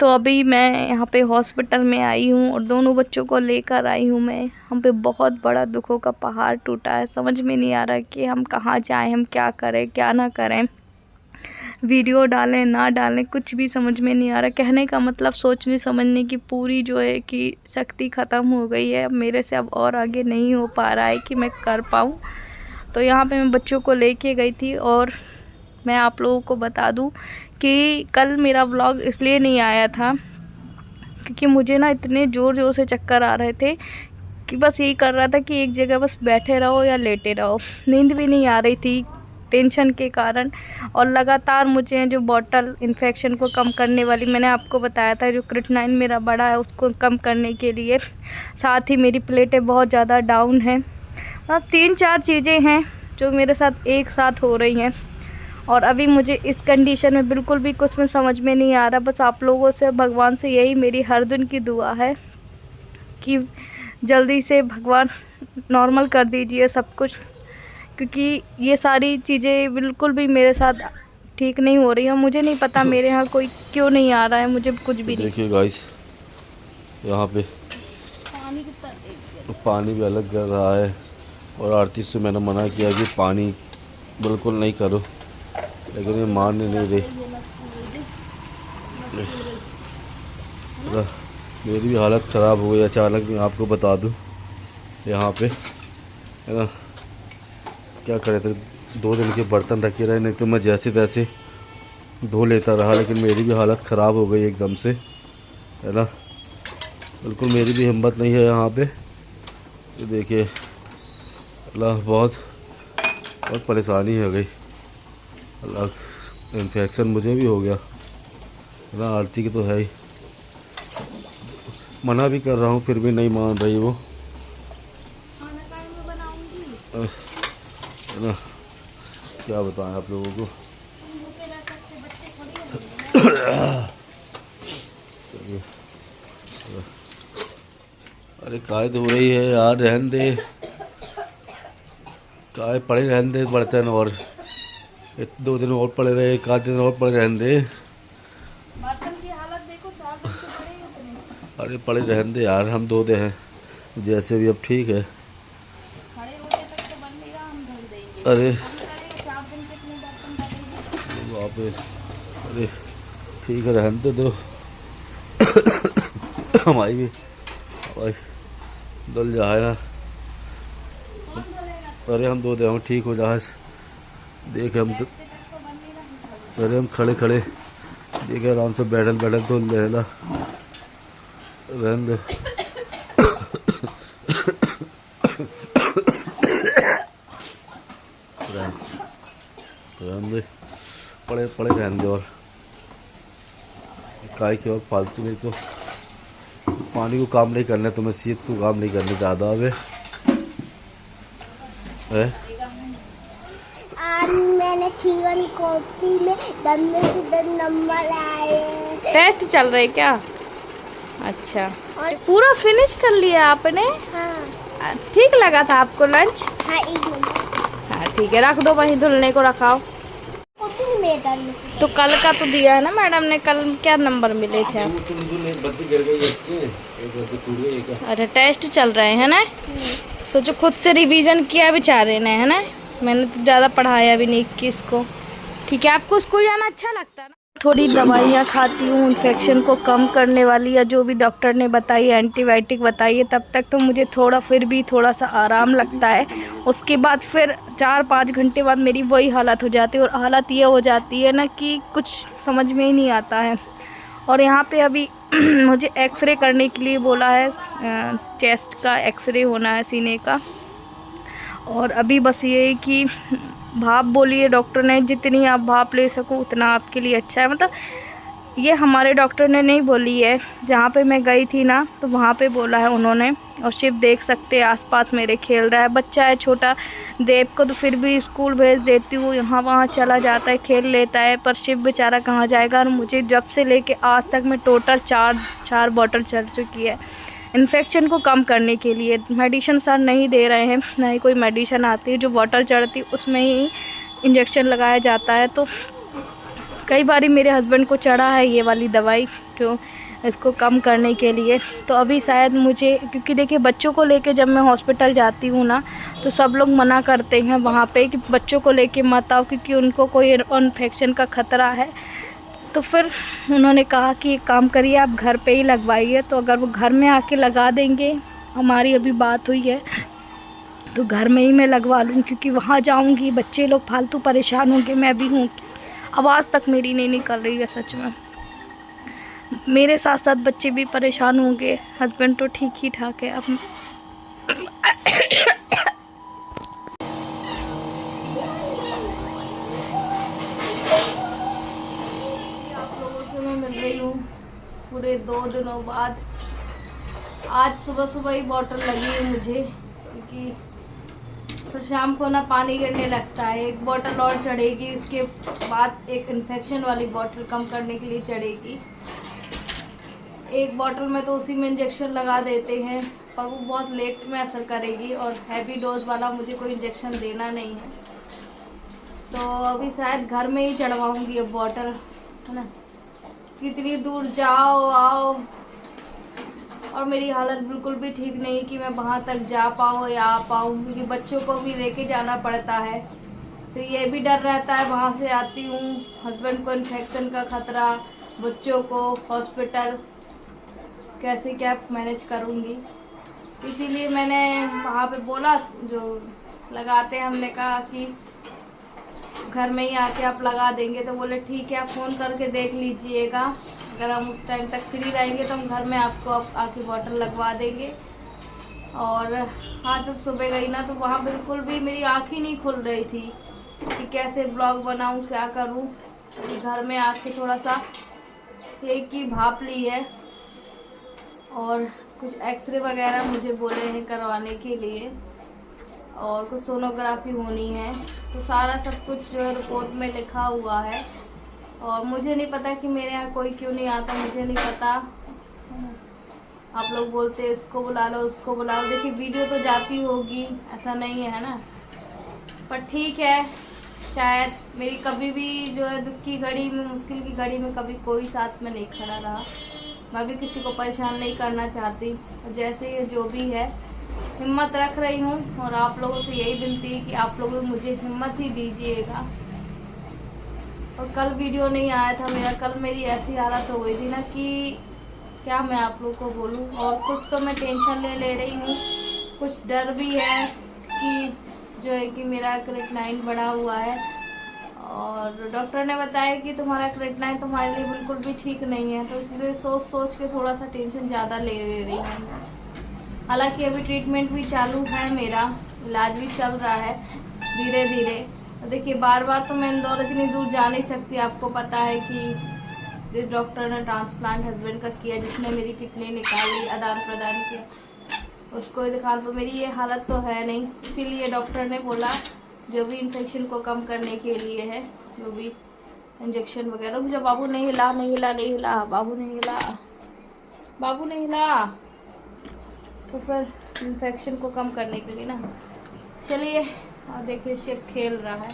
तो अभी मैं यहाँ पे हॉस्पिटल में आई हूँ और दोनों बच्चों को लेकर आई हूँ मैं। हम पे बहुत बड़ा दुखों का पहाड़ टूटा है। समझ में नहीं आ रहा कि हम कहाँ जाएं, हम क्या करें क्या ना करें, वीडियो डालें ना डालें, कुछ भी समझ में नहीं आ रहा। कहने का मतलब सोचने समझने की पूरी जो है कि शक्ति ख़त्म हो गई है। अब मेरे से अब और आगे नहीं हो पा रहा है कि मैं कर पाऊँ। तो यहाँ पे मैं बच्चों को लेके गई थी और मैं आप लोगों को बता दूं कि कल मेरा व्लॉग इसलिए नहीं आया था क्योंकि मुझे ना इतने ज़ोर से चक्कर आ रहे थे कि बस यही कर रहा था कि एक जगह बस बैठे रहो या लेटे रहो। नींद भी नहीं आ रही थी टेंशन के कारण। और लगातार मुझे जो बॉटल इन्फेक्शन को कम करने वाली मैंने आपको बताया था, जो क्रिएटिनिन मेरा बड़ा है उसको कम करने के लिए, साथ ही मेरी प्लेटें बहुत ज़्यादा डाउन हैं। अब 3-4 चीज़ें हैं जो मेरे साथ एक साथ हो रही हैं और अभी मुझे इस कंडीशन में बिल्कुल भी कुछ में समझ में नहीं आ रहा। बस आप लोगों से, भगवान से यही मेरी हर दिन की दुआ है कि जल्दी से भगवान नॉर्मल कर दीजिए सब कुछ, क्योंकि ये सारी चीज़ें बिल्कुल भी मेरे साथ ठीक नहीं हो रही हैं। मुझे नहीं पता मेरे यहाँ कोई क्यों नहीं आ रहा है, मुझे कुछ भी नहीं। देखिए गाइस, यहाँ पे पानी भी अलग कर रहा है और आरती से मैंने मना किया कि पानी बिल्कुल नहीं करो, लेकिन ये मान नहीं रही। मेरी भी हालत ख़राब हो गई अचानक। मैं आपको बता दूं, यहाँ पे है ना, क्या करे थे, 2 दिन के बर्तन रखे रहे, नहीं तो मैं जैसे तैसे धो लेता रहा, लेकिन मेरी भी हालत ख़राब हो गई एकदम से, है ना। बिल्कुल मेरी भी हिम्मत नहीं है यहाँ पे। ये देखिए अल्लाह, बहुत परेशानी हो गई। अल्लाह, इन्फेक्शन मुझे भी हो गया, है ना। आरती की तो है ही, मना भी कर रहा हूँ फिर भी नहीं मान रही वो, है ना। क्या बताएं आप लोगों को। अरे काय धो रही है यार, रहन दे, काय पड़े रहन दे बर्तन, और 2 दिन और पड़े रहे, 1 दिन और पड़े रहन दे। बर्तन की हालत देखो, 4 दिन से पड़े हैं। अरे पड़े रहन दे यार, हम धो दे हैं जैसे भी, अब ठीक है। खड़े होने तक तो बन नहीं रहा, हम धुल देंगे। अरे 4 दिन कितने बर्तन पड़ेंगे वापस, अरे ठीक है रहन तो दो। हमारी भी भाई धुल जाए ना। अरे हम धो दे, हम ठीक हो जाए, देखे हम तो। अरे हम खड़े खड़े देखे आराम से, बैठल बैठल धुल रहे ना, रहन दो। रहन दे, पड़े पड़े रहन दे, और काय की और फालतू नहीं तो पानी को काम नहीं करना, तुम्हें शीत को काम नहीं करने ज़्यादा अब है। आज मैंने थी कॉपी में 10 में से 10 नंबर आए। टेस्ट चल रहे क्या? अच्छा, और पूरा फिनिश कर लिया आपने? हाँ। ठीक लगा था आपको लंच? हाँ, 1 नंबर। हाँ ठीक है, रख दो वहीं, धुलने को रखाओ। तो कल का तो दिया है ना मैडम ने, कल क्या नंबर मिले थे आप? अरे टेस्ट चल रहे हैं ना, सोचो खुद से रिवीजन किया बेचारे ने, है ना। मैंने तो ज़्यादा पढ़ाया भी नहीं किसको। ठीक है, आपको स्कूल जाना अच्छा लगता है ना? थोड़ी दवाइयाँ खाती हूँ इन्फेक्शन को कम करने वाली, या जो भी डॉक्टर ने बताई, एंटीबायोटिक बताई है, तब तक तो मुझे फिर भी थोड़ा सा आराम लगता है। उसके बाद फिर 4-5 घंटे बाद मेरी वही हालत हो जाती है, और हालत ये हो जाती है ना कि कुछ समझ में ही नहीं आता है। और यहाँ पे अभी मुझे एक्सरे करने के लिए बोला है, चेस्ट का एक्सरे होना है, सीने का। और अभी बस ये है कि भाप बोली है डॉक्टर ने, जितनी आप भाप ले सको उतना आपके लिए अच्छा है। मतलब ये हमारे डॉक्टर ने नहीं बोली है, जहाँ पे मैं गई थी ना तो वहाँ पे बोला है उन्होंने। और शिव देख सकते हैं आसपास मेरे खेल रहा है, बच्चा है छोटा। देव को तो फिर भी स्कूल भेज देती हूँ, यहाँ वहाँ चला जाता है, खेल लेता है, पर शिव बेचारा कहाँ जाएगा। और मुझे जब से लेके आज तक मैं टोटल 4 बॉटल चल चुकी है इन्फेक्शन को कम करने के लिए। मेडिसिन सर नहीं दे रहे हैं, ना ही कोई मेडिसिन आती है, जो बॉटल चढ़ती उसमें ही इंजेक्शन लगाया जाता है। तो कई बारी मेरे हस्बैंड को चढ़ा है ये वाली दवाई जो इसको कम करने के लिए। तो अभी शायद मुझे, क्योंकि देखिए बच्चों को लेके जब मैं हॉस्पिटल जाती हूँ ना, तो सब लोग मना करते हैं वहाँ पे कि बच्चों को लेके मत आओ, क्योंकि उनको कोई इन्फेक्शन का ख़तरा है। तो फिर उन्होंने कहा कि एक काम करिए, आप घर पे ही लगवाइए। तो अगर वो घर में आके लगा देंगे, हमारी अभी बात हुई है, तो घर में ही मैं लगवा लूँ, क्योंकि वहाँ जाऊँगी बच्चे लोग फालतू परेशान होंगे, मैं भी हूँ। आवाज़ तक मेरी नहीं निकल रही है सच में। मेरे साथ साथ बच्चे भी परेशान होंगे। हस्बैंड तो ठीक ही ठाक है। अब आप लोगों से मैं मिल रही हूँ पूरे 2 दिनों बाद। आज सुबह सुबह ही बॉटल लगी है मुझे, क्योंकि फिर शाम को ना पानी गिरने लगता है। एक बॉटल और चढ़ेगी, इसके बाद एक इन्फेक्शन वाली बॉटल कम करने के लिए चढ़ेगी। एक बॉटल में तो उसी में इंजेक्शन लगा देते हैं, पर वो बहुत लेट में असर करेगी, और हैवी डोज वाला मुझे कोई इंजेक्शन देना नहीं है। तो अभी शायद घर में ही चढ़वाऊंगी अब बॉटल, है ना। कितनी दूर जाओ आओ, और मेरी हालत बिल्कुल भी ठीक नहीं कि मैं वहाँ तक जा पाऊँ या आ पाऊँ, क्योंकि बच्चों को भी लेके जाना पड़ता है। फिर ये भी डर रहता है, वहाँ से आती हूँ हस्बैंड को इन्फेक्शन का खतरा, बच्चों को हॉस्पिटल, कैसे क्या मैनेज करूँगी। इसीलिए मैंने वहाँ पे बोला, जो लगाते हैं, हमने कहा कि घर में ही आके आप लगा देंगे। तो बोले ठीक है, आप फ़ोन करके देख लीजिएगा, अगर हम उस टाइम तक फ्री रहेंगे तो हम घर में आपको आके बॉटल लगवा देंगे। और हाँ, जब सुबह गई ना, तो वहाँ बिल्कुल भी मेरी आँख ही नहीं खुल रही थी कि कैसे ब्लॉग बनाऊँ, क्या करूँ। घर में आके थोड़ा सा एक की भाप ली है, और कुछ एक्सरे वगैरह मुझे बोले हैं करवाने के लिए, और कुछ सोनोग्राफी होनी है। तो सारा सब कुछ जो है रिपोर्ट में लिखा हुआ है, और मुझे नहीं पता कि मेरे यहाँ कोई क्यों नहीं आता, मुझे नहीं पता। आप लोग बोलते हैं इसको बुला लो उसको बुला लो। देखिए वीडियो तो जाती होगी, ऐसा नहीं है ना, पर ठीक है, शायद मेरी कभी भी जो है दुख की घड़ी में, मुश्किल की घड़ी में कभी कोई साथ में नहीं खड़ा रहा। मैं भी किसी को परेशान नहीं करना चाहती, और जैसे ये जो भी है हिम्मत रख रही हूँ, और आप लोगों से यही विनती है कि आप लोग मुझे हिम्मत ही दीजिएगा। और कल वीडियो नहीं आया था मेरा, कल मेरी ऐसी हालत हो गई थी ना कि क्या मैं आप लोग को बोलूँ। और कुछ तो मैं टेंशन ले रही हूँ, कुछ डर भी है कि जो है कि मेरा क्रिएटिनिन बढ़ा हुआ है, और डॉक्टर ने बताया कि तुम्हारा क्रिएटिनिन तुम्हारे लिए बिल्कुल भी ठीक नहीं है। तो इसलिए सोच सोच के थोड़ा सा टेंशन ज़्यादा ले रही हूँ। हालांकि अभी ट्रीटमेंट भी चालू है, मेरा इलाज भी चल रहा है धीरे धीरे। देखिए बार बार तो मैं इंदौर इतनी दूर जा नहीं सकती। आपको पता है कि जिस डॉक्टर ने ट्रांसप्लांट हस्बैंड का किया, जिसने मेरी किडनी निकाली, आदान प्रदान किया, उसको दिखा, तो मेरी ये हालत तो है नहीं। इसीलिए डॉक्टर ने बोला जो भी इन्फेक्शन को कम करने के लिए है, जो भी इंजेक्शन वगैरह। मुझे बाबू नहीं हिला, नहीं हिला, नहीं हिला, बाबू नहीं हिला, बाबू नहीं हिला। तो फिर इन्फेक्शन को कम करने के लिए ना, चलिए। और देखिए शिव खेल रहा है।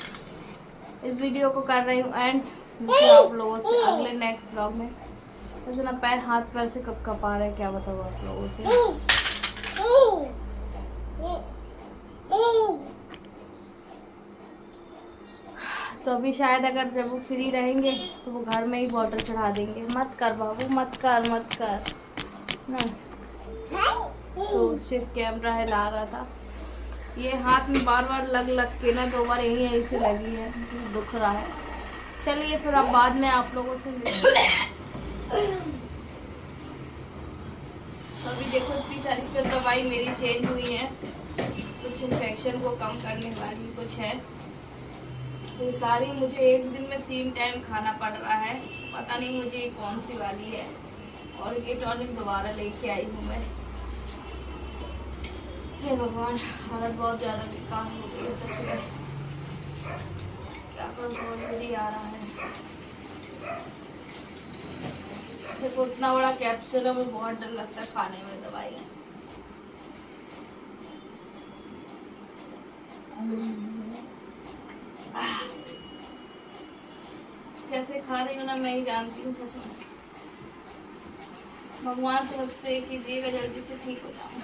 इस वीडियो को कर रही हूँ एंड, आप लोगों से अगले नेक्स्ट ब्लॉग में। वैसे ना पैर, हाथ पैर से कब कप आ रहा है, क्या बताऊँ आप लोगों से। तो अभी शायद अगर जब वो फ्री रहेंगे तो वो घर में ही बॉटल चढ़ा देंगे। मत कर बाबू, मत कर, मत कर ना। तो सिर्फ कैमरा हिला रहा था, ये हाथ में बार बार लग के ना 2 बार यहीं से लगी है, दुख रहा है। चलिए फिर अब बाद में आप लोगों से अभी देखो इतनी सारी फिर दवाई मेरी चेंज हुई है, कुछ इन्फेक्शन को कम करने वाली कुछ है। ये सारी मुझे एक दिन में 3 टाइम खाना पड़ रहा है, पता नहीं मुझे कौन सी वाली है। और ये टॉनिक दोबारा लेके आई हूँ मैं। हे भगवान, हालत बहुत ज़्यादा बेकार हो गई है सच में, क्या करूँ, समझ नहीं आ रहा है। देखो इतना बड़ा कैप्सूल है, मुझे बहुत डर लगता है खाने में दवाई। कैसे खा रही हूँ ना मैं ही जानती हूँ सच में। भगवान से बस प्रे कीजिएगा जल्दी से ठीक हो जाऊँ।